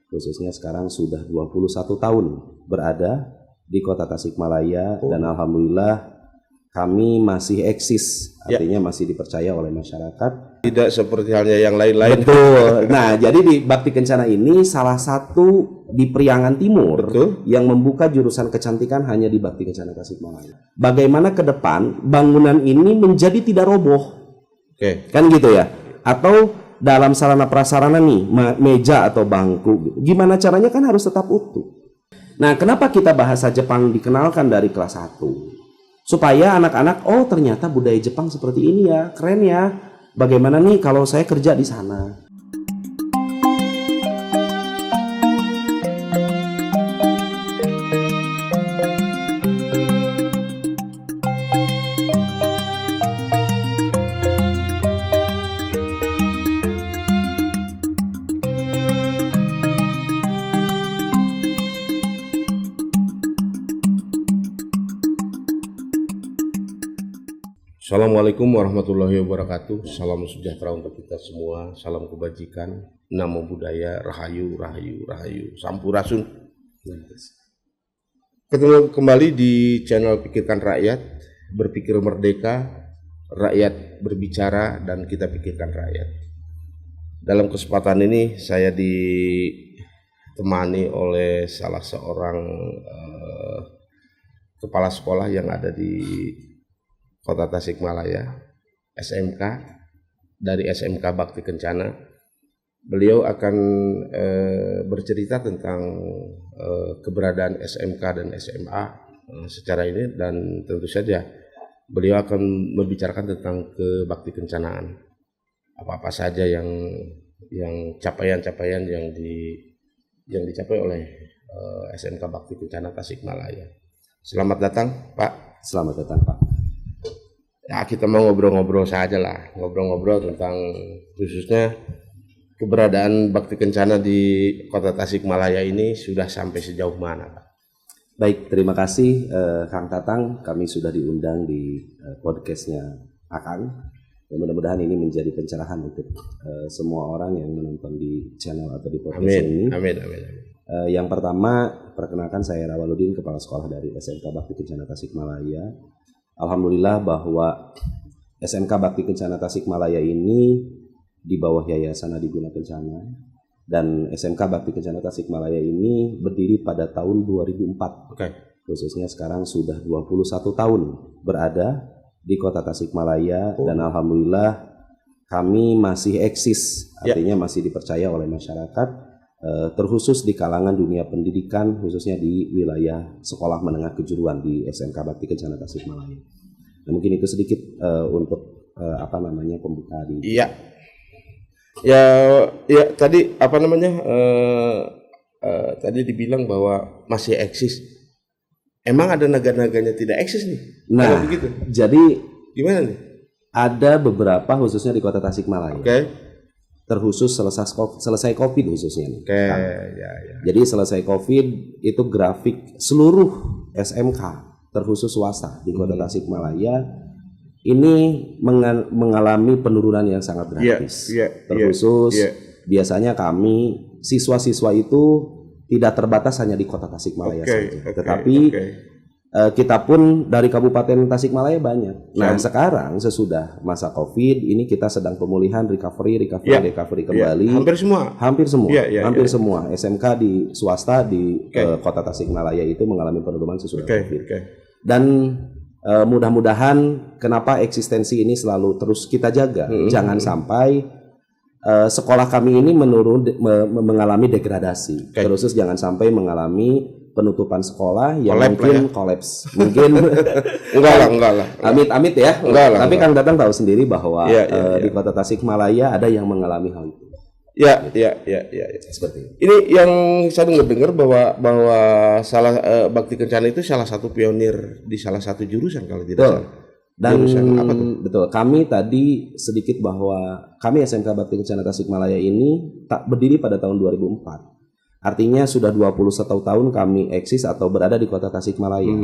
khususnya sekarang sudah 21 tahun berada di Kota Tasikmalaya dan alhamdulillah kami masih eksis, artinya masih dipercaya oleh masyarakat. Tidak seperti halnya yang lain-lain. Betul. Nah, jadi di Bakti Kencana ini salah satu di Priangan Timur yang membuka jurusan kecantikan hanya di Bakti Kencana Tasikmalaya. Bagaimana ke depan bangunan ini menjadi tidak roboh? Kan gitu ya? Atau dalam sarana prasarana nih, meja atau bangku, gimana caranya kan harus tetap utuh. Nah, kenapa kita bahasa Jepang dikenalkan dari kelas 1? Supaya anak-anak, oh ternyata budaya Jepang seperti ini ya, keren ya. Bagaimana nih kalau saya kerja di sana? Assalamualaikum warahmatullahi wabarakatuh. Salam sejahtera untuk kita semua. Salam kebajikan, namo budaya, rahayu, rahayu, rahayu, sampurasun. Ketemu kembali di channel Pikirkan Rakyat, berpikir merdeka, rakyat berbicara, dan kita pikirkan rakyat. Dalam kesempatan ini saya ditemani oleh salah seorang kepala sekolah yang ada di Kota Tasikmalaya, SMK, dari SMK Bakti Kencana. Beliau akan bercerita tentang keberadaan SMK dan SMA secara ini, dan tentu saja beliau akan membicarakan tentang kebakti kencanaan. Apa-apa saja yang capaian-capaian yang dicapai oleh SMK Bakti Kencana Tasikmalaya. Selamat datang, Pak. Selamat datang, Pak. Ya, kita mau ngobrol-ngobrol saja lah, ngobrol-ngobrol tentang khususnya keberadaan Bakti Kencana di Kota Tasikmalaya ini sudah sampai sejauh mana, Pak? Baik, terima kasih Kang Tatang. Kami sudah diundang di podcastnya Akang. Dan mudah-mudahan ini menjadi pencerahan untuk semua orang yang menonton di channel atau di podcast ini. Amin. Yang pertama, perkenalkan saya Rawaludin, kepala sekolah dari SMK Bakti Kencana Tasikmalaya. Alhamdulillah bahwa SMK Bakti Kencana Tasikmalaya ini di bawah Yayasan Adiguna Kencana, dan SMK Bakti Kencana Tasikmalaya ini berdiri pada tahun 2004. Khususnya sekarang sudah 21 tahun berada di Kota Tasikmalaya dan alhamdulillah kami masih eksis, artinya masih dipercaya oleh masyarakat, terkhusus di kalangan dunia pendidikan, khususnya di wilayah sekolah menengah kejuruan di SMK Bakti Kencana Tasikmalaya. Nah, mungkin itu sedikit untuk pembuka di. Ya tadi tadi dibilang bahwa masih eksis. Emang ada negara-negaranya tidak eksis nih? Nah, begitu. Jadi gimana nih? Ada beberapa khususnya di Kota Tasikmalaya. Terkhusus selesai COVID khususnya nih. Jadi selesai COVID itu grafik seluruh SMK terkhusus swasta di Kota Tasikmalaya ini mengalami penurunan yang sangat drastis. Terkhusus biasanya kami siswa-siswa itu tidak terbatas hanya di Kota Tasikmalaya saja, tetapi kita pun dari Kabupaten Tasikmalaya banyak. Nah, sekarang sesudah masa COVID ini kita sedang pemulihan, recovery kembali. Hampir semua SMK di swasta di Kota Tasikmalaya itu mengalami penurunan sesudah COVID. Dan mudah-mudahan kenapa eksistensi ini selalu terus kita jaga, jangan sampai sekolah kami ini mengalami degradasi. Terus jangan sampai mengalami penutupan sekolah yang mungkin kolaps. Mungkin enggak lah. Amit-amit ya. Tapi Kang Datang tahu sendiri bahwa di Kota Tasikmalaya ada yang mengalami hal itu. Ya. Seperti itu. Ini yang saya dengar bahwa salah Bakti Kencana itu salah satu pionir di salah satu jurusan kalau tidak salah. Dan betul, kami tadi sedikit bahwa kami SMK Bakti Kencana Tasikmalaya ini tak berdiri pada tahun 2004. Artinya sudah 21 tahun kami eksis atau berada di Kota Tasikmalaya.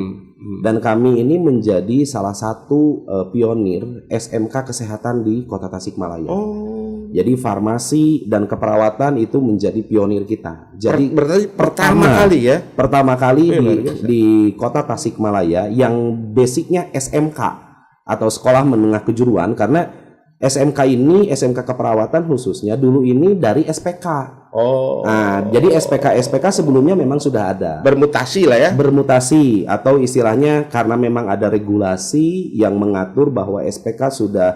Dan kami ini menjadi salah satu pionir SMK kesehatan di Kota Tasikmalaya. Jadi farmasi dan keperawatan itu menjadi pionir kita. Jadi berarti pertama kali ya? Pertama kali di kota Tasikmalaya yang basicnya SMK atau sekolah menengah kejuruan, karena SMK ini, SMK keperawatan khususnya dulu ini dari SPK. Nah, jadi SPK sebelumnya memang sudah ada. Bermutasi lah ya. Bermutasi atau istilahnya karena memang ada regulasi yang mengatur bahwa SPK sudah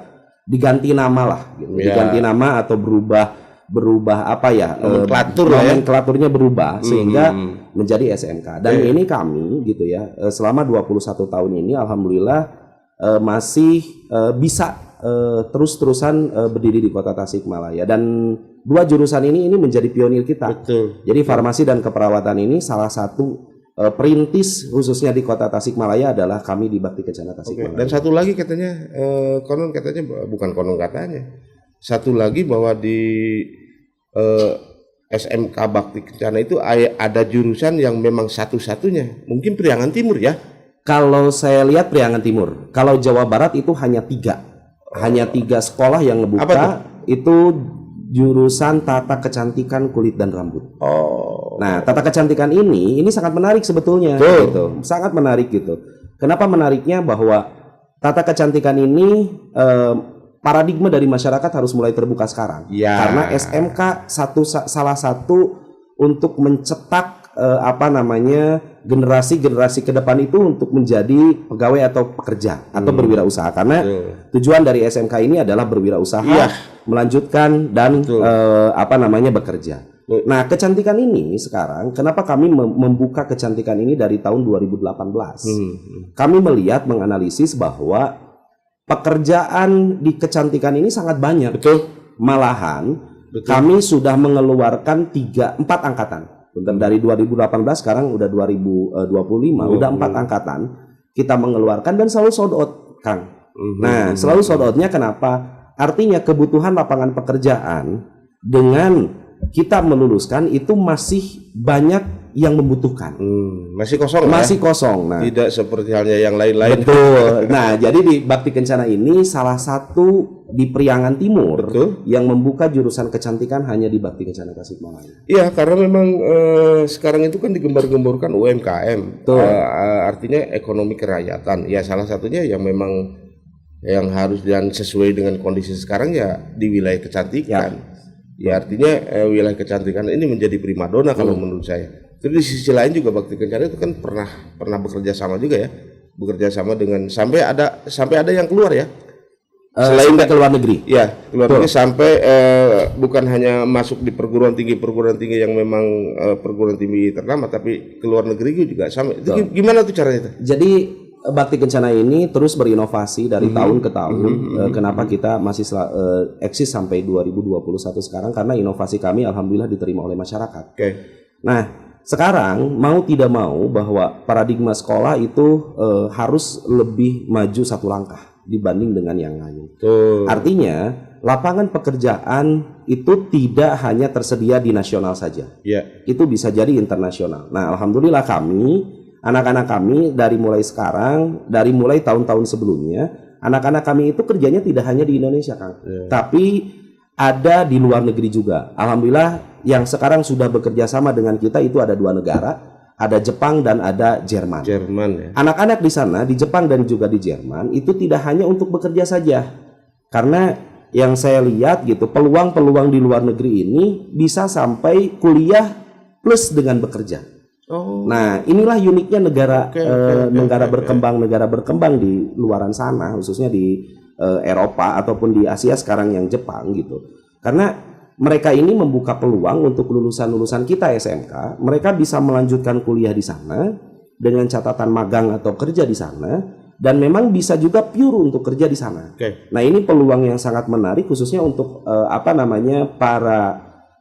diganti nama lah, gitu. Diganti nama atau berubah apa ya? Nomenklaturnya berubah sehingga menjadi SMK. Dan ini kami gitu ya, selama 21 tahun ini alhamdulillah masih bisa terus-terusan berdiri di kota Tasikmalaya, dan dua jurusan ini menjadi pionir kita. Betul. Jadi farmasi dan keperawatan ini salah satu perintis khususnya di kota Tasikmalaya adalah kami di Bakti Kencana Tasikmalaya. Dan satu lagi katanya satu lagi bahwa di SMK Bakti Kencana itu ada jurusan yang memang satu-satunya, mungkin Priangan Timur ya. Kalau saya lihat Priangan Timur, kalau Jawa Barat itu hanya 3. Hanya 3 sekolah yang ngebuka itu jurusan tata kecantikan kulit dan rambut. Nah, tata kecantikan ini sangat menarik sebetulnya, gitu. Sangat menarik gitu. Kenapa menariknya? Bahwa tata kecantikan ini paradigma dari masyarakat harus mulai terbuka sekarang. Karena SMK salah satu untuk mencetak generasi ke depan itu untuk menjadi pegawai atau pekerja atau berwirausaha, karena tujuan dari SMK ini adalah berwirausaha, melanjutkan dan bekerja. Nah, kecantikan ini sekarang kenapa kami membuka kecantikan ini dari tahun 2018? Kami melihat, menganalisis bahwa pekerjaan di kecantikan ini sangat banyak. Malahan kami sudah mengeluarkan 4 angkatan. Dari 2018 sekarang udah 2025, udah 4 angkatan kita mengeluarkan dan selalu sold out, Kang. Nah, selalu sold outnya kenapa? Artinya kebutuhan lapangan pekerjaan dengan kita meluluskan itu masih banyak yang membutuhkan. Masih kosong. Masih kosong. Nah, tidak seperti halnya yang lain-lain. Betul. Nah, jadi di Bakti Kencana ini salah satu di Priangan Timur yang membuka jurusan kecantikan hanya di Bakti Kencana Tasikmalaya. Iya, karena memang sekarang itu kan digembar-gemborkan UMKM. Artinya ekonomi kerakyatan. Ya, salah satunya yang memang yang harus dan sesuai dengan kondisi sekarang ya di wilayah kecantikan. Ya, artinya wilayah kecantikan ini menjadi primadona kalau menurut saya. Tapi di sisi lain juga Bakti Kencana itu kan pernah bekerja sama juga ya, bekerja sama dengan sampai ada yang keluar ya, selain ke luar negeri. Ya, keluar negeri sampai bukan hanya masuk di perguruan tinggi yang memang perguruan tinggi ternama, tapi ke luar negeri juga sama. Itu gimana tuh caranya itu? Jadi Bakti Kencana ini terus berinovasi dari tahun ke tahun. Kenapa kita masih eksis sampai 2021 sekarang? Karena inovasi kami alhamdulillah diterima oleh masyarakat. Nah, sekarang mau tidak mau bahwa paradigma sekolah itu harus lebih maju satu langkah dibanding dengan yang lain. Artinya lapangan pekerjaan itu tidak hanya tersedia di nasional saja. Itu bisa jadi internasional. Nah, alhamdulillah anak-anak kami dari mulai sekarang, dari mulai tahun-tahun sebelumnya, anak-anak kami itu kerjanya tidak hanya di Indonesia, Kang, tapi ada di luar negeri juga. Alhamdulillah yang sekarang sudah bekerja sama dengan kita itu ada 2 negara, ada Jepang dan ada Jerman. Ya. Anak-anak di sana, di Jepang dan juga di Jerman itu tidak hanya untuk bekerja saja. Karena yang saya lihat gitu, peluang-peluang di luar negeri ini bisa sampai kuliah plus dengan bekerja. Nah, inilah uniknya negara berkembang di luaran sana, khususnya di Eropa ataupun di Asia sekarang yang Jepang gitu. Karena mereka ini membuka peluang untuk lulusan-lulusan kita SMK, mereka bisa melanjutkan kuliah di sana dengan catatan magang atau kerja di sana, dan memang bisa juga pure untuk kerja di sana. Nah, ini peluang yang sangat menarik khususnya untuk para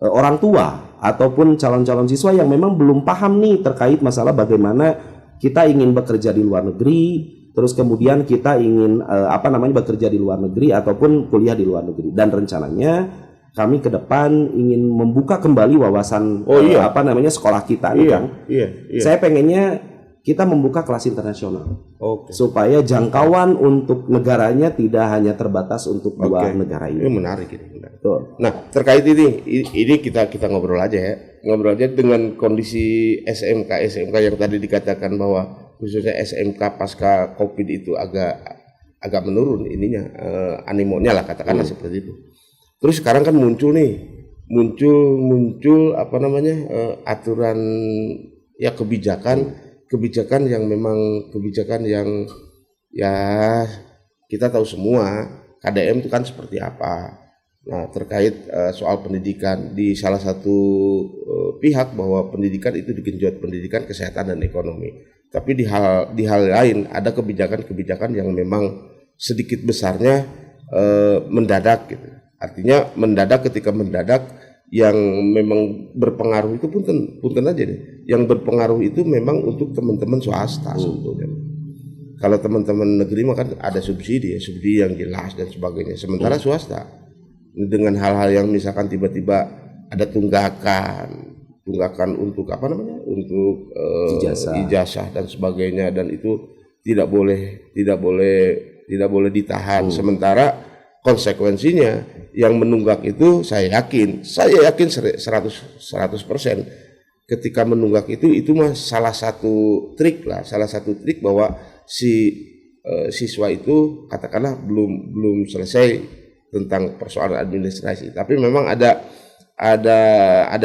orang tua ataupun calon-calon siswa yang memang belum paham nih terkait masalah bagaimana kita ingin bekerja di luar negeri, terus kemudian kita ingin bekerja di luar negeri ataupun kuliah di luar negeri, dan rencananya kami ke depan ingin membuka kembali wawasan sekolah kita nih, Kang. Saya pengennya kita membuka kelas internasional. Supaya jangkauan untuk negaranya tidak hanya terbatas untuk dua negara ini. Ini menarik ini. Betul. Nah, terkait ini kita ngobrol aja ya. Ngobrol aja dengan kondisi SMK yang tadi dikatakan bahwa khususnya SMK pasca Covid itu agak menurun ininya, animonya lah katakanlah seperti itu. Terus sekarang kan muncul apa namanya, aturan ya kebijakan yang memang kebijakan yang ya kita tahu semua KDM itu kan seperti apa. Nah, terkait soal pendidikan di salah satu pihak bahwa pendidikan itu digenjot, pendidikan, kesehatan dan ekonomi. Tapi di hal lain ada kebijakan yang memang sedikit besarnya mendadak gitu. Artinya ketika mendadak yang memang berpengaruh itu punten aja nih. Yang berpengaruh itu memang untuk teman-teman swasta sebetulnya. Kalau teman-teman negeri mah kan ada subsidi yang jelas dan sebagainya. Sementara swasta dengan hal-hal yang misalkan tiba-tiba ada tunggakan untuk apa namanya? Untuk ijazah dan sebagainya, dan itu tidak boleh ditahan. Sementara konsekuensinya yang menunggak itu saya yakin 100% ketika menunggak itu mah salah satu trik bahwa si siswa itu katakanlah belum selesai tentang persoalan administrasi, tapi memang ada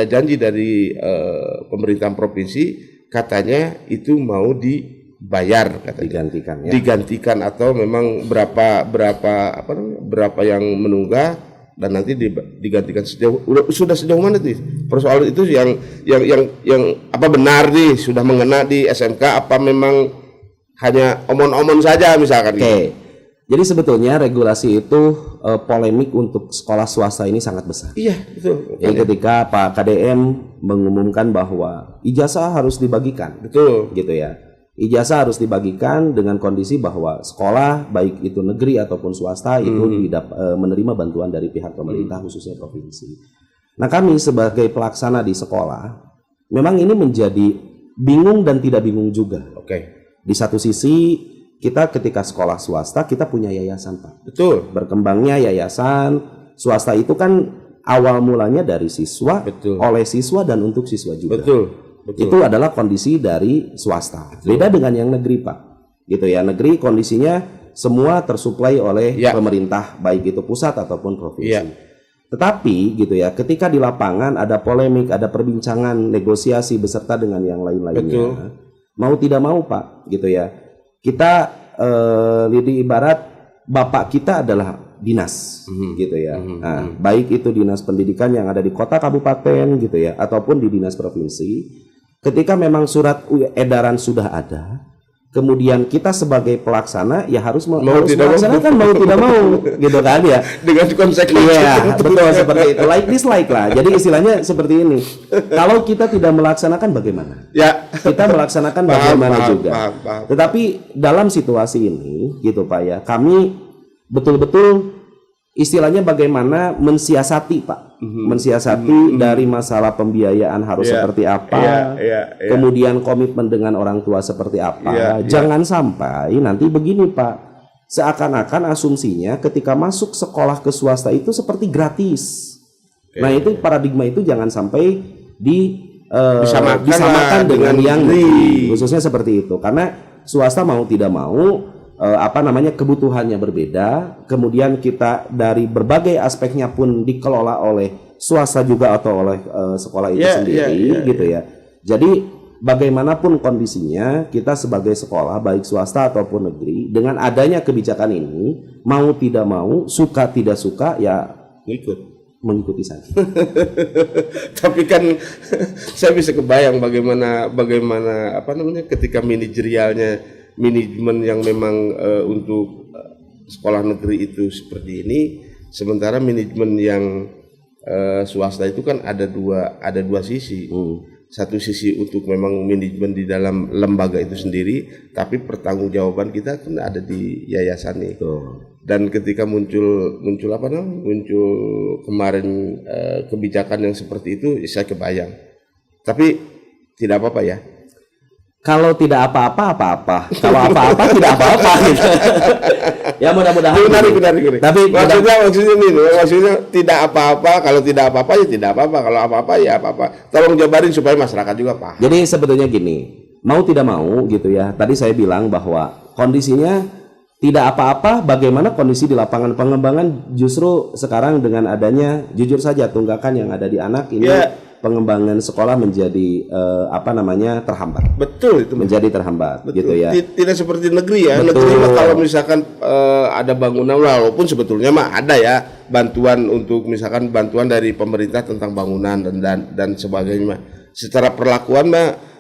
janji dari pemerintahan provinsi, katanya itu mau dibayar, digantikan atau memang berapa yang menunggak dan nanti digantikan sudah sejauh mana tuh persoalan itu yang apa benar nih sudah mengena di SMK, apa memang hanya omon-omon saja misalkan. Jadi sebetulnya regulasi itu polemik untuk sekolah swasta ini sangat besar. Iya, betul. Yang ketika Pak KDM mengumumkan bahwa ijazah harus dibagikan. Betul. Gitu ya. Ijazah harus dibagikan dengan kondisi bahwa sekolah baik itu negeri ataupun swasta itu menerima bantuan dari pihak pemerintah khususnya provinsi. Nah, kami sebagai pelaksana di sekolah memang ini menjadi bingung dan tidak bingung juga. Di satu sisi kita ketika sekolah swasta kita punya yayasan, Pak. Betul. Berkembangnya yayasan swasta itu kan awal mulanya dari siswa, oleh siswa dan untuk siswa juga. Betul. Itu adalah kondisi dari swasta. Beda dengan yang negeri, Pak. Gitu ya, negeri kondisinya semua tersuplai oleh pemerintah, baik itu pusat ataupun provinsi. Tetapi gitu ya, ketika di lapangan ada polemik, ada perbincangan, negosiasi beserta dengan yang lain-lainnya. Mau tidak mau, Pak, gitu ya. Kita di ibarat bapak kita adalah dinas, gitu ya. Nah, baik itu dinas pendidikan yang ada di kota kabupaten, gitu ya, ataupun di dinas provinsi. Ketika memang surat edaran sudah ada, kemudian kita sebagai pelaksana ya harus melaksanakan mau tidak mau, gitu kan ya. Dengan konsekuensi. Iya, betul seperti itu. Like dislike lah. Jadi istilahnya seperti ini. Kalau kita tidak melaksanakan bagaimana? Ya. Kita melaksanakan bagaimana juga. Tetapi dalam situasi ini, gitu Pak ya, kami betul-betul istilahnya bagaimana mensiasati, Pak. Mensiasati dari masalah pembiayaan harus seperti apa, kemudian komitmen dengan orang tua seperti apa. Jangan sampai nanti begini, Pak, seakan-akan asumsinya ketika masuk sekolah ke swasta itu seperti gratis. Nah, itu paradigma itu jangan sampai disamakan dengan yang negeri, khususnya seperti itu, karena swasta mau tidak mau kebutuhannya berbeda, kemudian kita dari berbagai aspeknya pun dikelola oleh swasta juga atau oleh sekolah itu sendiri, gitu ya. Jadi bagaimanapun kondisinya, kita sebagai sekolah baik swasta ataupun negeri, dengan adanya kebijakan ini, mau tidak mau, suka tidak suka, ya mengikuti saja. Tapi kan saya bisa kebayang bagaimana ketika manajemen yang memang untuk sekolah negeri itu seperti ini, sementara manajemen yang swasta itu kan ada dua sisi. Satu sisi untuk memang manajemen di dalam lembaga itu sendiri, tapi pertanggungjawaban kita kan ada di yayasan nih. Dan ketika muncul kemarin kebijakan yang seperti itu, saya kebayang. Tapi tidak apa-apa ya. Kalau tidak apa-apa, apa-apa. Kalau apa-apa, tidak apa-apa. Gitu. Ya mudah-mudahan. Menarik. Tapi maksudnya tidak apa-apa. Kalau tidak apa-apa ya tidak apa-apa. Kalau apa-apa ya apa-apa. Tolong jabarin supaya masyarakat juga paham. Jadi sebetulnya gini, mau tidak mau gitu ya. Tadi saya bilang bahwa kondisinya tidak apa-apa. Bagaimana kondisi di lapangan pengembangan justru sekarang dengan adanya, jujur saja tunggakan yang ada di anak ini. Pengembangan sekolah menjadi terhambat. Betul itu. Menjadi terhambat. Betul. Gitu ya. Tidak seperti negeri ya. Betul. Negeri mah kalau misalkan ada bangunan, walaupun sebetulnya mah ada ya bantuan untuk misalkan bantuan dari pemerintah tentang bangunan dan sebagainya. Secara perlakuan mah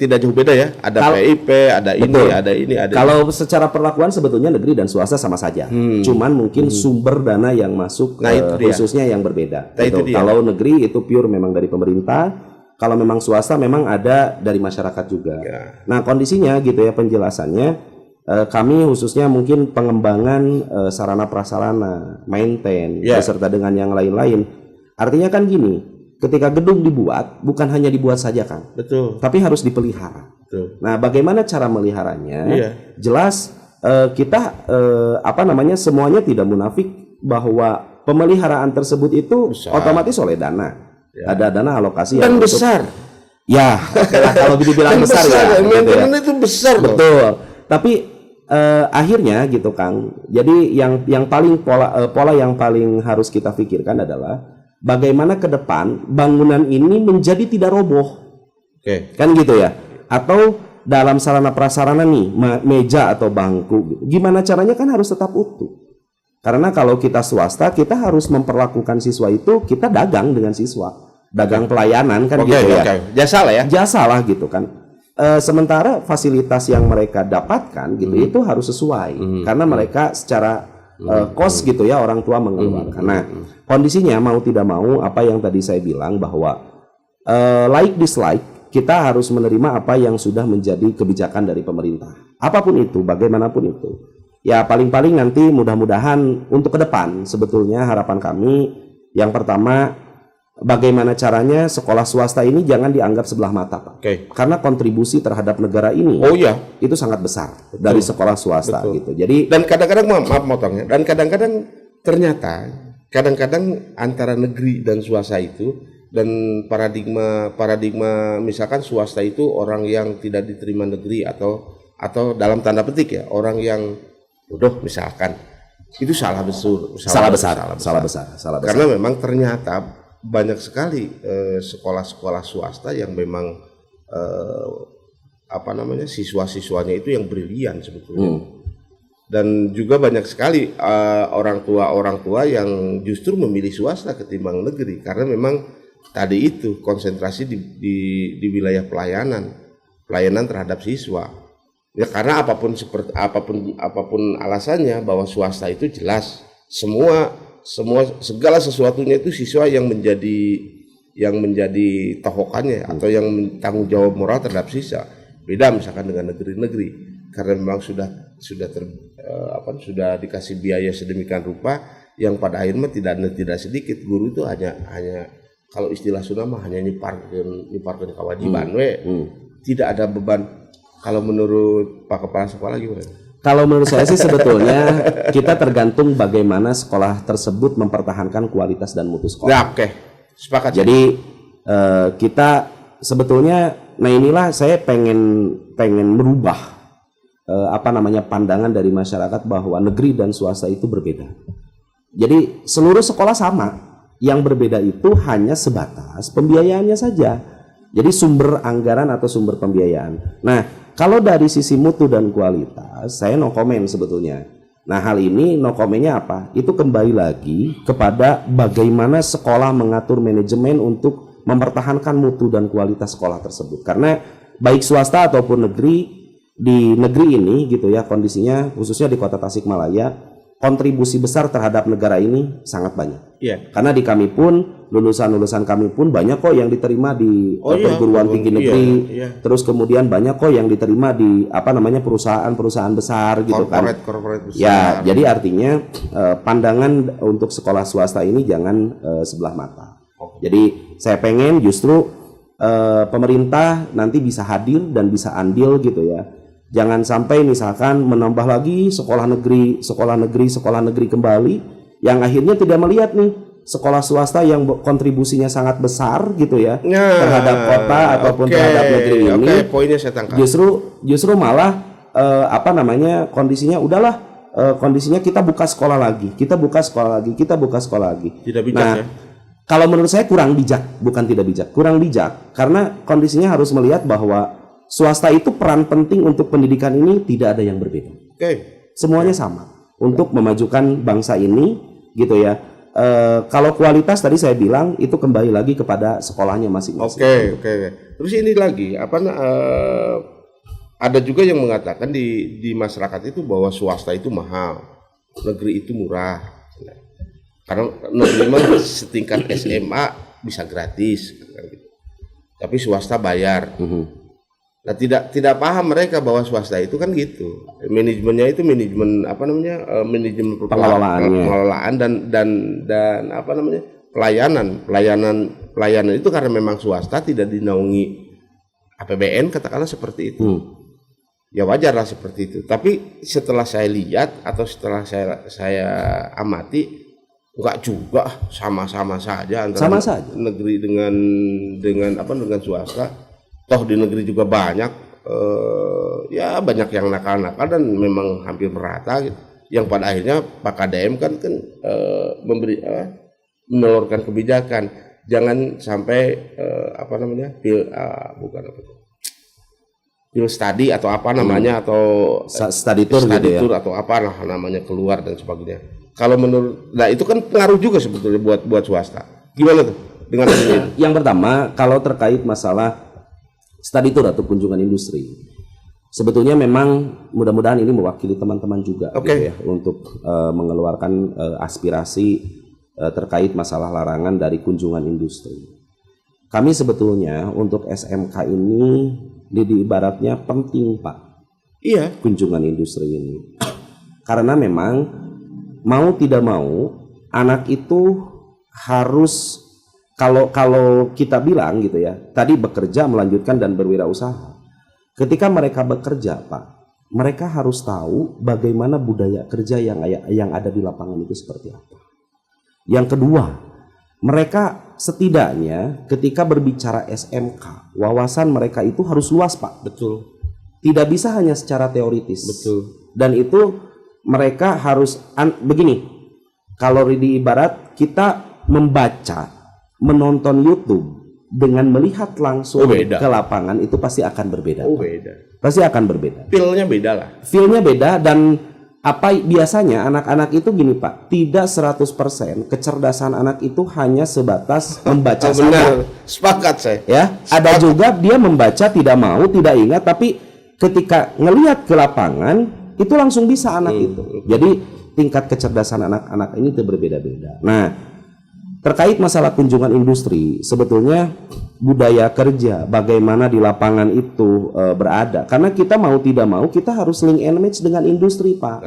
tidak jauh beda ya. Ada PIP, ada betul. Ada ini. Kalau secara perlakuan sebetulnya negeri dan swasta sama saja. Cuman mungkin sumber dana yang masuk khususnya yang berbeda. Gitu. Kalau negeri itu pure memang dari pemerintah. Kalau memang swasta memang ada dari masyarakat juga. Ya. Nah kondisinya gitu ya penjelasannya. Kami khususnya mungkin pengembangan sarana prasarana, maintain, beserta dengan yang lain-lain. Artinya kan gini. Ketika gedung dibuat, bukan hanya dibuat saja kan, betul. Tapi harus dipelihara. Betul. Nah, bagaimana cara meliharanya? Jelas kita semuanya tidak munafik bahwa pemeliharaan tersebut itu besar. Otomatis oleh dana. Ya. Ada dana alokasi dan besar. Ya, kalau dibilang besar ya. Maintenance itu besar. Betul. Tapi akhirnya gitu Kang. Jadi yang paling pola yang paling harus kita pikirkan adalah bagaimana ke depan bangunan ini menjadi tidak roboh, kan gitu ya? Atau dalam sarana prasarana nih, meja atau bangku, gimana caranya kan harus tetap utuh. Karena kalau kita swasta, kita harus memperlakukan siswa itu kita dagang dengan siswa, dagang pelayanan kan gitu ya. Jasa lah ya. Jasa lah gitu kan. Sementara fasilitas yang mereka dapatkan gitu itu harus sesuai, karena mereka secara cost gitu ya orang tua mengeluarkan. Nah, kondisinya mau tidak mau apa yang tadi saya bilang bahwa like dislike kita harus menerima apa yang sudah menjadi kebijakan dari pemerintah. Apapun itu, bagaimanapun itu. Ya paling-paling nanti mudah-mudahan untuk ke depan sebetulnya harapan kami yang pertama bagaimana caranya sekolah swasta ini jangan dianggap sebelah mata, Pak. Karena kontribusi terhadap negara ini itu sangat besar dari sekolah swasta gitu. Jadi dan kadang-kadang maaf motongnya dan kadang-kadang ternyata antara negeri dan swasta itu dan paradigma misalkan swasta itu orang yang tidak diterima negeri atau dalam tanda petik ya orang yang bodoh misalkan itu salah besar. Karena memang ternyata banyak sekali sekolah-sekolah swasta yang memang siswa-siswanya itu yang brilian sebetulnya. Dan juga banyak sekali orang tua yang justru memilih swasta ketimbang negeri karena memang tadi itu konsentrasi di wilayah pelayanan terhadap siswa. Ya karena apapun alasannya bahwa swasta itu jelas segala sesuatunya itu siswa yang menjadi tokokannya atau yang tanggung jawab moral terhadap siswa. Beda misalkan dengan negeri-negeri karena memang sudah dikasih biaya sedemikian rupa yang pada akhirnya tidak sedikit guru itu hanya kalau istilah Sunda mah hanya nyiparkeun kewajiban tidak ada beban. Kalau menurut Pak Kepala Sekolah gimana? Kalau menurut saya sih sebetulnya kita tergantung bagaimana sekolah tersebut mempertahankan kualitas dan mutu sekolah. Ya, sepakat. Jadi kita sebetulnya, nah inilah saya pengen merubah pandangan dari masyarakat bahwa negeri dan swasta itu berbeda. Jadi seluruh sekolah sama, yang berbeda itu hanya sebatas pembiayaannya saja. Jadi sumber anggaran atau sumber pembiayaan. Nah, kalau dari sisi mutu dan kualitas, saya no comment sebetulnya. Nah, hal ini no commentnya apa? Itu kembali lagi kepada bagaimana sekolah mengatur manajemen untuk mempertahankan mutu dan kualitas sekolah tersebut. Karena baik swasta ataupun negeri, di negeri ini gitu ya kondisinya, khususnya di Kota Tasikmalaya, kontribusi besar terhadap negara ini sangat banyak. Karena di kami pun lulusan kami pun banyak kok yang diterima di perguruan tinggi negeri. Terus kemudian banyak kok yang diterima di perusahaan-perusahaan besar gitu kan. Corporate besar. Ya, jadi artinya pandangan untuk sekolah swasta ini jangan sebelah mata. Jadi saya pengen justru pemerintah nanti bisa hadir dan bisa andil gitu ya. Jangan sampai misalkan menambah lagi sekolah negeri kembali yang akhirnya tidak melihat nih sekolah swasta yang kontribusinya sangat besar gitu ya terhadap kota ataupun terhadap negeri ini. Poinnya saya tangkap. Justru malah kondisinya udahlah, kondisinya kita buka sekolah lagi. Tidak bijak ya. Kalau menurut saya kurang bijak, bukan tidak bijak, kurang bijak karena kondisinya harus melihat bahwa swasta itu peran penting untuk pendidikan ini tidak ada yang berbeda. Semuanya sama untuk memajukan bangsa ini gitu ya. Kalau kualitas tadi saya bilang itu kembali lagi kepada sekolahnya masing-masing. Terus ini lagi ada juga yang mengatakan di masyarakat itu bahwa swasta itu mahal, negeri itu murah. Karena negeri memang setingkat SMA bisa gratis, tapi swasta bayar. Nah tidak paham mereka bahwa swasta itu kan gitu, manajemennya itu manajemen pengelolaan dan pelayanan itu karena memang swasta tidak dinaungi APBN katakanlah seperti itu. Ya wajarlah seperti itu. Tapi setelah saya lihat atau setelah saya amati enggak juga sama-sama saja antara negeri dengan swasta. Toh di negeri juga banyak banyak yang nakal-nakal dan memang hampir merata gitu. Yang pada akhirnya Pak KDM kan mengeluarkan kebijakan jangan sampai pil study atau atau study tour atau keluar dan sebagainya. Kalau menurut itu kan pengaruh juga sebetulnya buat swasta. Gimana tuh dengan ini? Yang pertama kalau terkait masalah study tour atau kunjungan industri, sebetulnya memang mudah-mudahan ini mewakili teman-teman juga gitu ya, untuk mengeluarkan aspirasi terkait masalah larangan dari kunjungan industri. Kami sebetulnya untuk SMK ini ibaratnya penting Pak, kunjungan industri ini karena memang mau tidak mau anak itu harus kalau kita bilang gitu ya, tadi bekerja, melanjutkan dan berwirausaha. Ketika mereka bekerja, Pak, mereka harus tahu bagaimana budaya kerja yang ada di lapangan itu seperti apa. Yang kedua, mereka setidaknya ketika berbicara SMK, wawasan mereka itu harus luas, Pak. Betul. Tidak bisa hanya secara teoritis. Betul. Dan itu mereka harus begini. Kalau di ibarat kita menonton YouTube dengan melihat langsung ke lapangan itu pasti akan berbeda. Pasti akan berbeda. Feel-nya beda lah. Feel-nya beda dan biasanya anak-anak itu gini Pak, tidak 100% kecerdasan anak itu hanya sebatas membaca saja. Benar, sepakat saya. Ya, ada juga dia membaca tidak mau, tidak ingat, tapi ketika ngelihat ke lapangan itu langsung bisa anak itu. Jadi tingkat kecerdasan anak-anak ini itu berbeda-beda. Nah, terkait masalah kunjungan industri, sebetulnya budaya kerja, bagaimana di lapangan itu berada. Karena kita mau tidak mau, kita harus link and match dengan industri, Pak.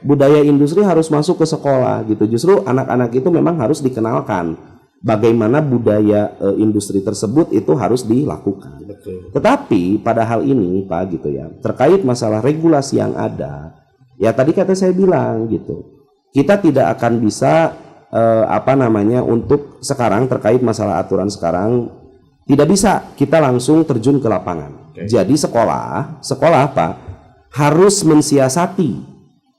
Budaya industri harus masuk ke sekolah, gitu. Justru anak-anak itu memang harus dikenalkan bagaimana budaya industri tersebut itu harus dilakukan. Tetapi pada hal ini, Pak, gitu ya, terkait masalah regulasi yang ada, ya tadi kata saya bilang, gitu, kita tidak akan bisa untuk sekarang terkait masalah aturan sekarang tidak bisa kita langsung terjun ke lapangan. Jadi sekolah Pak harus mensiasati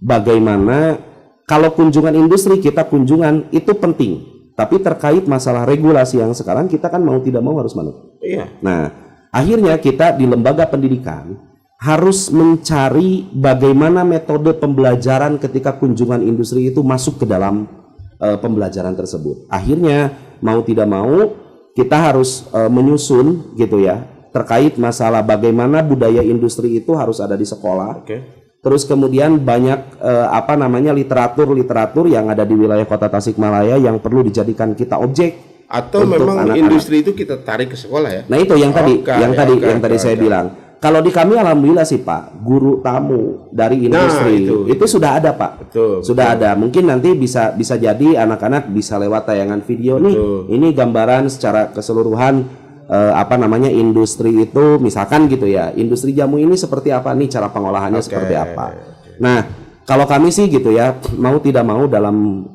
bagaimana kalau kunjungan industri kita kunjungan itu penting, tapi terkait masalah regulasi yang sekarang kita kan mau tidak mau harus manut. Nah, akhirnya kita di lembaga pendidikan harus mencari bagaimana metode pembelajaran ketika kunjungan industri itu masuk ke dalam pembelajaran tersebut. Akhirnya mau tidak mau kita harus menyusun gitu ya terkait masalah bagaimana budaya industri itu harus ada di sekolah. Terus kemudian banyak literatur yang ada di wilayah Kota Tasikmalaya yang perlu dijadikan kita objek. Atau memang industri itu kita tarik ke sekolah ya. Nah itu yang tadi saya bilang. Kalau di kami alhamdulillah sih Pak, guru tamu dari industri itu sudah ada Pak. Sudah ada. Mungkin nanti bisa jadi anak-anak bisa lewat tayangan video nih. Ini gambaran secara keseluruhan industri itu misalkan gitu ya, industri jamu ini seperti apa nih, cara pengolahannya seperti apa. Nah, kalau kami sih gitu ya, mau tidak mau dalam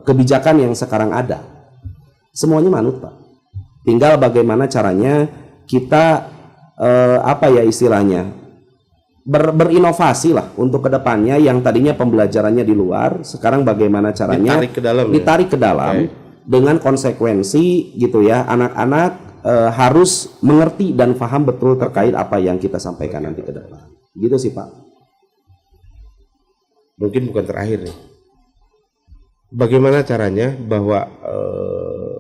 kebijakan yang sekarang ada, semuanya manut Pak. Tinggal bagaimana caranya kita istilahnya berinovasi lah untuk kedepannya, yang tadinya pembelajarannya di luar, sekarang bagaimana caranya ditarik ke dalam dengan konsekuensi gitu ya, anak-anak harus mengerti dan paham betul terkait apa yang kita sampaikan nanti ke depan. Gitu sih Pak. Mungkin bukan terakhir nih. Bagaimana caranya bahwa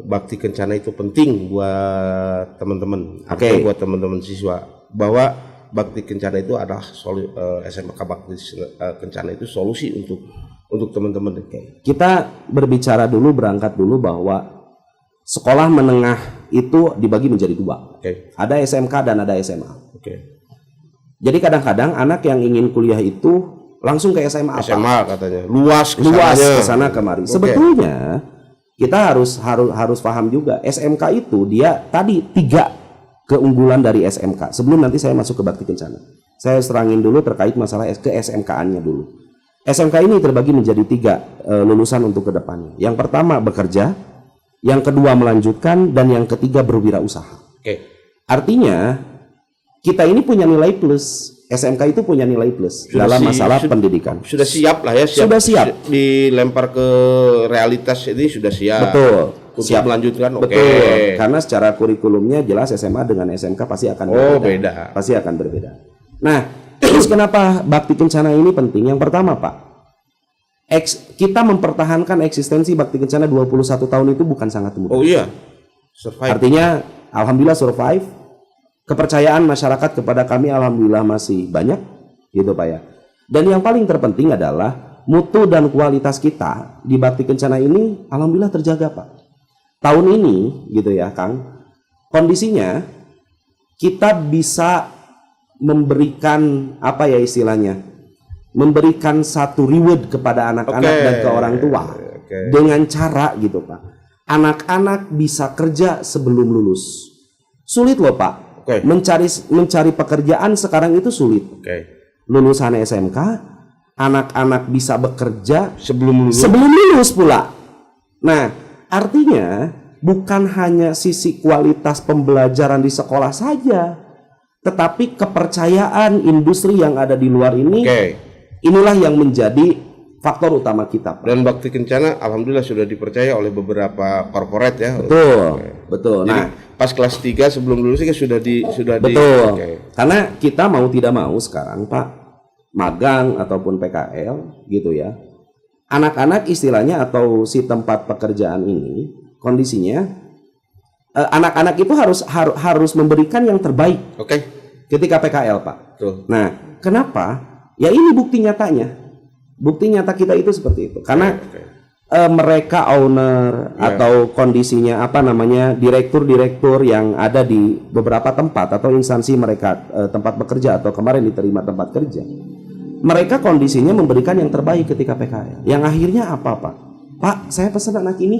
bakti kencana itu penting buat teman-teman, buat teman-teman siswa, bahwa bakti kencana itu adalah SMK Bakti Kencana itu solusi untuk teman-teman. Kita berangkat dulu bahwa sekolah menengah itu dibagi menjadi dua. Ada SMK dan ada SMA. Jadi kadang-kadang anak yang ingin kuliah itu langsung ke SMA katanya. Luas ke sana kemari. Sebetulnya kita harus paham juga, SMK itu dia tadi 3 keunggulan dari SMK. Sebelum nanti saya masuk ke Bakti Kencana, saya serangin dulu terkait masalah ke SMK-annya dulu. SMK ini terbagi menjadi 3 lulusan untuk kedepannya. Yang pertama bekerja, yang kedua melanjutkan, dan yang ketiga berwirausaha. Artinya kita ini punya nilai plus. SMK itu punya nilai plus dalam masalah pendidikan. Sudah siap lah ya. Sudah siap. Dilempar ke realitas ini sudah siap. Betul. Siap melanjutkan. Betul. Karena secara kurikulumnya jelas SMA dengan SMK pasti akan berbeda. Pasti akan berbeda. Nah, terus kenapa Bakti Kencana ini penting? Yang pertama Pak, kita mempertahankan eksistensi Bakti Kencana 21 tahun itu bukan sangat mudah. Oh iya. Survive. Artinya alhamdulillah survive. Kepercayaan masyarakat kepada kami alhamdulillah masih banyak, gitu Pak ya. Dan yang paling terpenting adalah mutu dan kualitas kita di Bakti Kencana ini alhamdulillah terjaga Pak. Tahun ini gitu ya Kang, kondisinya kita bisa memberikan memberikan satu reward kepada anak-anak dan ke orang tua dengan cara gitu Pak. Anak-anak bisa kerja sebelum lulus. Sulit loh Pak. Mencari pekerjaan sekarang itu sulit. Lulusan SMK, anak-anak bisa bekerja sebelum lulus pula. Nah, artinya bukan hanya sisi kualitas pembelajaran di sekolah saja, tetapi kepercayaan industri yang ada di luar ini, inilah yang menjadi faktor utama kita. Dan Bakti Kencana alhamdulillah sudah dipercaya oleh beberapa korporat ya. Betul. Nah, pas kelas 3 sebelum lulus sudah Karena kita mau tidak mau sekarang Pak, magang ataupun PKL gitu ya. Anak-anak istilahnya atau si tempat pekerjaan ini kondisinya anak-anak itu harus memberikan yang terbaik. Ketika PKL Pak. Nah, kenapa? Ya ini bukti nyatanya. Bukti nyata kita itu seperti itu. Karena mereka owner atau kondisinya direktur-direktur yang ada di beberapa tempat atau instansi mereka tempat bekerja atau kemarin diterima tempat kerja, mereka kondisinya memberikan yang terbaik ketika PKL. Yang akhirnya apa Pak? Pak, saya pesan anak ini.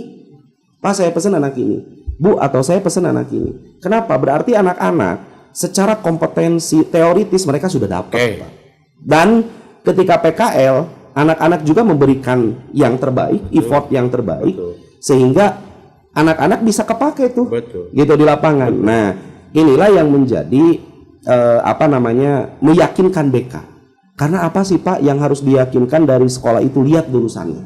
Pak, saya pesan anak ini. Bu, atau saya pesan anak ini. Kenapa? Berarti anak-anak secara kompetensi teoritis mereka sudah dapat Pak. Dan ketika PKL anak-anak juga memberikan yang terbaik, effort yang terbaik, sehingga anak-anak bisa kepake tuh, gitu di lapangan. Nah, inilah yang menjadi meyakinkan BK. Karena apa sih Pak yang harus diyakinkan dari sekolah itu? Lihat lulusannya,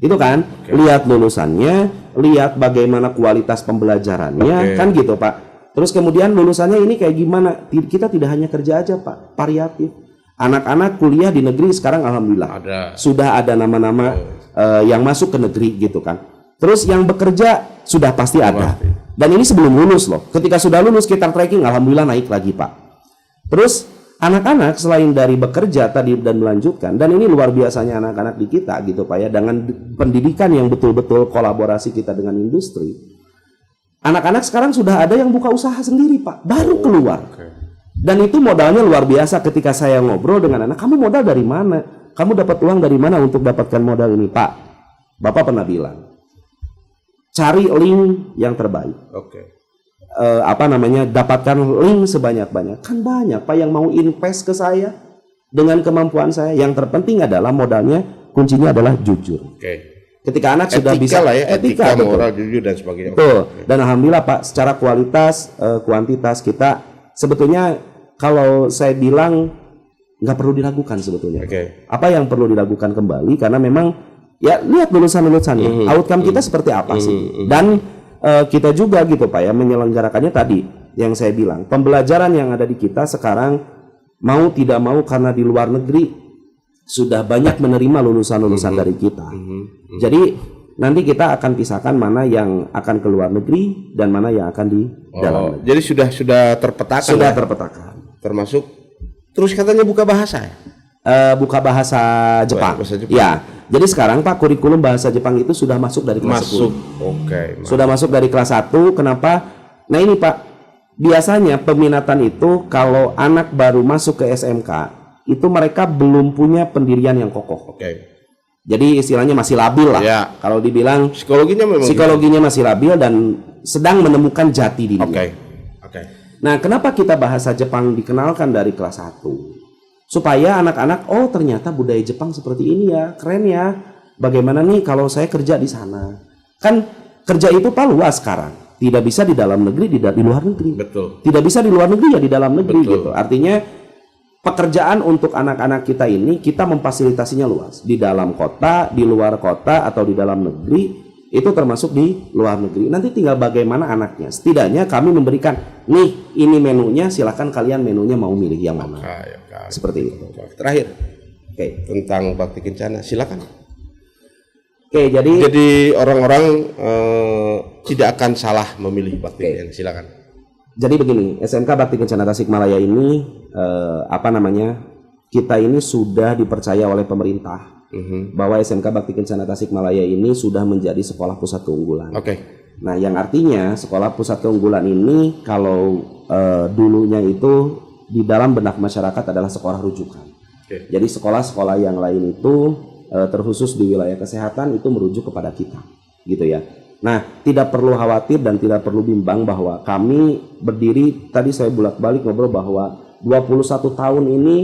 itu kan? Lihat lulusannya, lihat bagaimana kualitas pembelajarannya, kan gitu Pak. Terus kemudian lulusannya ini kayak gimana? Kita tidak hanya kerja aja Pak, variatif. Anak-anak kuliah di negeri sekarang alhamdulillah sudah ada nama-nama yang masuk ke negeri gitu kan. Terus yang bekerja sudah pasti ada. Dan ini sebelum lulus loh. Ketika sudah lulus kita tracking alhamdulillah naik lagi Pak. Terus anak-anak selain dari bekerja tadi dan melanjutkan, dan ini luar biasanya anak-anak di kita gitu Pak ya, dengan pendidikan yang betul-betul kolaborasi kita dengan industri. Anak-anak sekarang sudah ada yang buka usaha sendiri Pak, baru keluar. Dan itu modalnya luar biasa. Ketika saya ngobrol dengan anak, kamu modal dari mana? Kamu dapat uang dari mana untuk dapatkan modal ini? Pak, Bapak pernah bilang, cari link yang terbaik. dapatkan link sebanyak-banyak. Kan banyak Pak yang mau invest ke saya dengan kemampuan saya. Yang terpenting adalah modalnya, kuncinya adalah jujur. Ketika anak sudah bisa lah ya, etika moral, jujur dan sebagainya. Betul. Dan alhamdulillah Pak, secara kualitas, kuantitas kita sebetulnya kalau saya bilang nggak perlu diragukan sebetulnya. Apa yang perlu diragukan kembali karena memang ya lihat lulusan-lulusannya, outcome kita seperti apa sih. Dan kita juga gitu Pak ya menyelenggarakannya tadi yang saya bilang, pembelajaran yang ada di kita sekarang mau tidak mau karena di luar negeri sudah banyak menerima lulusan-lulusan dari kita. Jadi nanti kita akan pisahkan mana yang akan ke luar negeri dan mana yang akan di dalam negeri. Jadi sudah terpetakan. Sudah terpetakan. Termasuk terus katanya buka bahasa ya? Buka bahasa Jepang. Bahasa Jepang. Ya. Jadi sekarang Pak kurikulum bahasa Jepang itu sudah masuk dari kelas 10. Sudah masuk dari kelas 1. Kenapa? Nah ini Pak, biasanya peminatan itu kalau anak baru masuk ke SMK itu mereka belum punya pendirian yang kokoh. Jadi istilahnya masih labil lah. Kalau dibilang psikologinya masih labil dan sedang menemukan jati dirinya. Nah, kenapa kita bahasa Jepang dikenalkan dari kelas 1? Supaya anak-anak, oh ternyata budaya Jepang seperti ini ya, keren ya. Bagaimana nih kalau saya kerja di sana? Kan kerja itu Pak luas sekarang. Tidak bisa di dalam negeri, di luar negeri. Betul. Tidak bisa di luar negeri ya di dalam negeri gitu. Artinya pekerjaan untuk anak-anak kita ini kita memfasilitasinya luas. Di dalam kota, di luar kota atau di dalam negeri itu termasuk di luar negeri. Nanti tinggal bagaimana anaknya. Setidaknya kami memberikan, nih ini menunya, silakan kalian menunya mau milih yang mana. Seperti itu. Terakhir, tentang Bakti Kencana, silakan. Jadi orang-orang tidak akan salah memilih Bakti Kencana. Silakan. Jadi begini, SMK Bakti Kencana Tasikmalaya ini kita ini sudah dipercaya oleh pemerintah. Bahwa SMK Bakti Kencana Tasikmalaya ini sudah menjadi sekolah pusat keunggulan. Nah, yang artinya sekolah pusat keunggulan ini kalau dulunya itu di dalam benak masyarakat adalah sekolah rujukan. Jadi sekolah-sekolah yang lain itu terkhusus di wilayah kesehatan itu merujuk kepada kita, gitu ya. Nah, tidak perlu khawatir dan tidak perlu bimbang bahwa kami berdiri, tadi saya bolak-balik ngobrol bahwa 21 tahun ini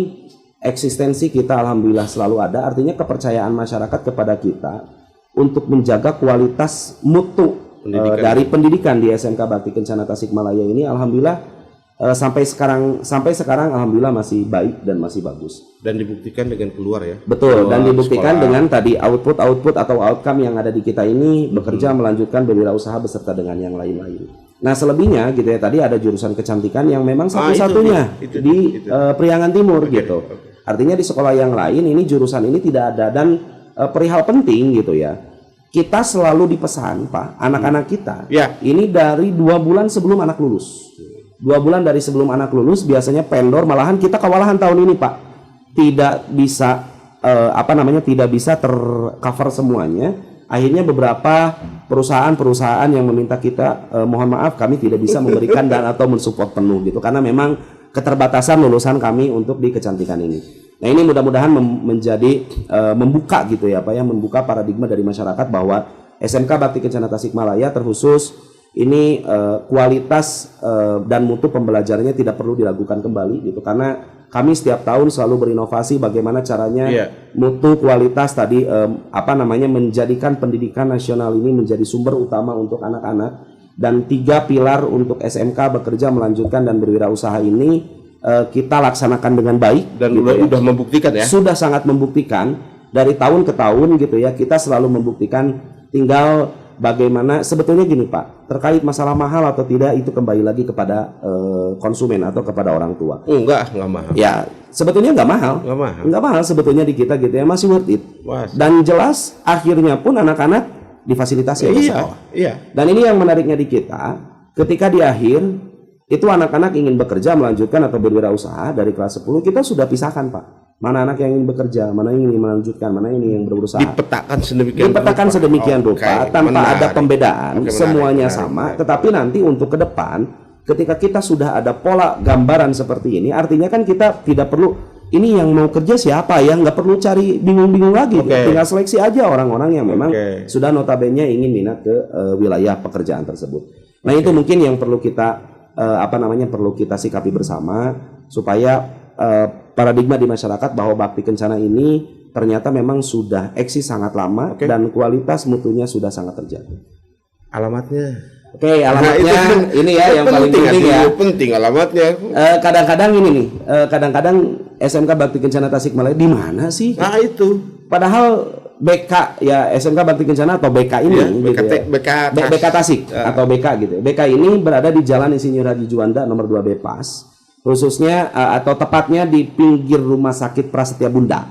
eksistensi kita alhamdulillah selalu ada, artinya kepercayaan masyarakat kepada kita untuk menjaga kualitas mutu dari pendidikan di SMK Bakti Kencana Tasikmalaya ini alhamdulillah sampai sekarang alhamdulillah masih baik dan masih bagus. Dan dibuktikan dengan keluar ya. Betul, dan dibuktikan dengan tadi output atau outcome yang ada di kita ini bekerja melanjutkan berwirausaha beserta dengan yang lain-lain. Nah selebihnya gitu ya, tadi ada jurusan kecantikan yang memang satu-satunya di Priangan Timur gitu. Artinya di sekolah yang lain ini jurusan ini tidak ada. Dan perihal penting gitu ya, kita selalu dipesan Pak, anak-anak kita ini dari 2 bulan sebelum anak lulus. 2 bulan dari sebelum anak lulus biasanya pendor, malahan kita kewalahan tahun ini Pak, tidak bisa tidak bisa tercover semuanya. Akhirnya beberapa perusahaan-perusahaan yang meminta kita mohon maaf kami tidak bisa memberikan dan atau mensupport penuh gitu karena memang keterbatasan lulusan kami untuk di kecantikan ini. Nah ini mudah-mudahan menjadi membuka gitu ya Pak ya, membuka paradigma dari masyarakat bahwa SMK Bakti Kencana Tasikmalaya terkhusus ini kualitas dan mutu pembelajarannya tidak perlu diragukan kembali gitu karena kami setiap tahun selalu berinovasi bagaimana caranya mutu kualitas tadi menjadikan pendidikan nasional ini menjadi sumber utama untuk anak-anak. Dan 3 pilar untuk SMK bekerja melanjutkan dan berwirausaha ini kita laksanakan dengan baik dan gitu sudah membuktikan ya. Sudah sangat membuktikan dari tahun ke tahun gitu ya. Kita selalu membuktikan, tinggal bagaimana sebetulnya gini Pak, terkait masalah mahal atau tidak itu kembali lagi kepada konsumen atau kepada orang tua. Enggak mahal. Ya, sebetulnya enggak mahal sebetulnya di kita gitu ya, masih worth it. Dan jelas akhirnya pun anak-anak difasilitasi Dan ini yang menariknya di kita, ketika di akhir itu anak-anak ingin bekerja melanjutkan atau berwirausaha dari kelas 10 kita sudah pisahkan Pak. Mana anak yang ingin bekerja, mana yang ingin melanjutkan, mana ini yang berusaha. Dipetakan sedemikian rupa tanpa ada pembedaan, semuanya sama. Tetapi nanti untuk ke depan, ketika kita sudah ada pola gambaran seperti ini, artinya kan kita tidak perlu ini yang mau kerja siapa ya, nggak perlu cari bingung-bingung lagi, tinggal seleksi aja orang-orang yang memang sudah notabene ingin minat ke wilayah pekerjaan tersebut. Nah itu mungkin yang perlu kita perlu kita sikapi bersama supaya paradigma di masyarakat bahwa bakti kencana ini ternyata memang sudah eksis sangat lama dan kualitas mutunya sudah sangat terjaga. Alamatnya. Oke, alamatnya ini ya yang paling penting ya. Penting alamatnya. Kadang-kadang ini nih, kadang-kadang SMK Bakti Kencana Tasikmalaya di mana sih? Nah itu. Padahal BK ya SMK Bakti Kencana atau BK ini gitu ya. BK Tasik atau BK gitu. BK ini berada di Jalan Insinyur Haji Juanda nomor 2 Bepas, khususnya atau tepatnya di pinggir Rumah Sakit Prasetya Bunda.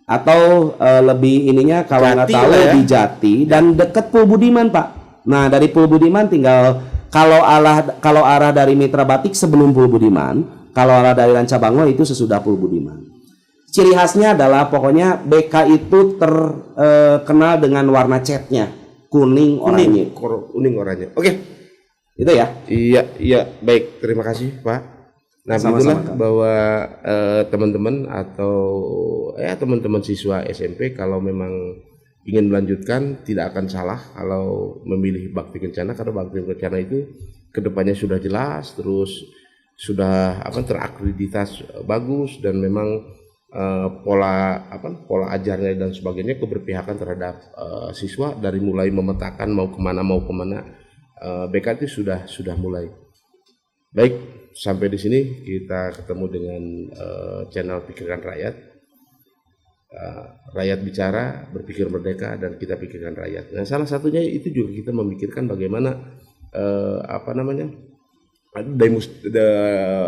Atau lebih ininya kalau nggak tahu di Jati dan dekat Pul Budiman, Pak. Nah, dari Pul Budiman tinggal kalau arah dari Mitra Batik sebelum Pul Budiman, kalau arah dari Rancabango itu sesudah Pul Budiman. Ciri khasnya adalah pokoknya BK itu terkenal dengan warna catnya kuning oranye. Oke. Itu ya. Iya, baik. Terima kasih, Pak. Nah, begitulah bahwa teman-teman atau teman-teman siswa SMP kalau memang ingin melanjutkan tidak akan salah kalau memilih Bakti Kencana, karena Bakti Kencana itu kedepannya sudah jelas, terus sudah terakreditas bagus dan memang pola ajarnya dan sebagainya keberpihakan terhadap siswa dari mulai memetakan mau kemana BK itu sudah mulai baik. Sampai di sini kita ketemu dengan channel Pikirkan Rakyat. Rakyat bicara, berpikir merdeka, dan kita pikirkan rakyat. Nah, salah satunya itu juga kita memikirkan bagaimana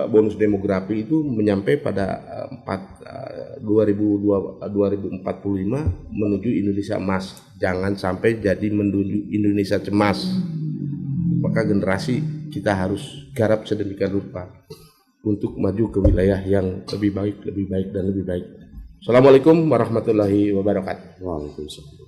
bonus demografi itu menyampai pada 2045 menuju Indonesia emas. Jangan sampai jadi menuju Indonesia cemas. Maka generasi kita harus garap sedemikian rupa untuk maju ke wilayah yang lebih baik dan lebih baik. Assalamualaikum warahmatullahi wabarakatuh. Waalaikumsalam.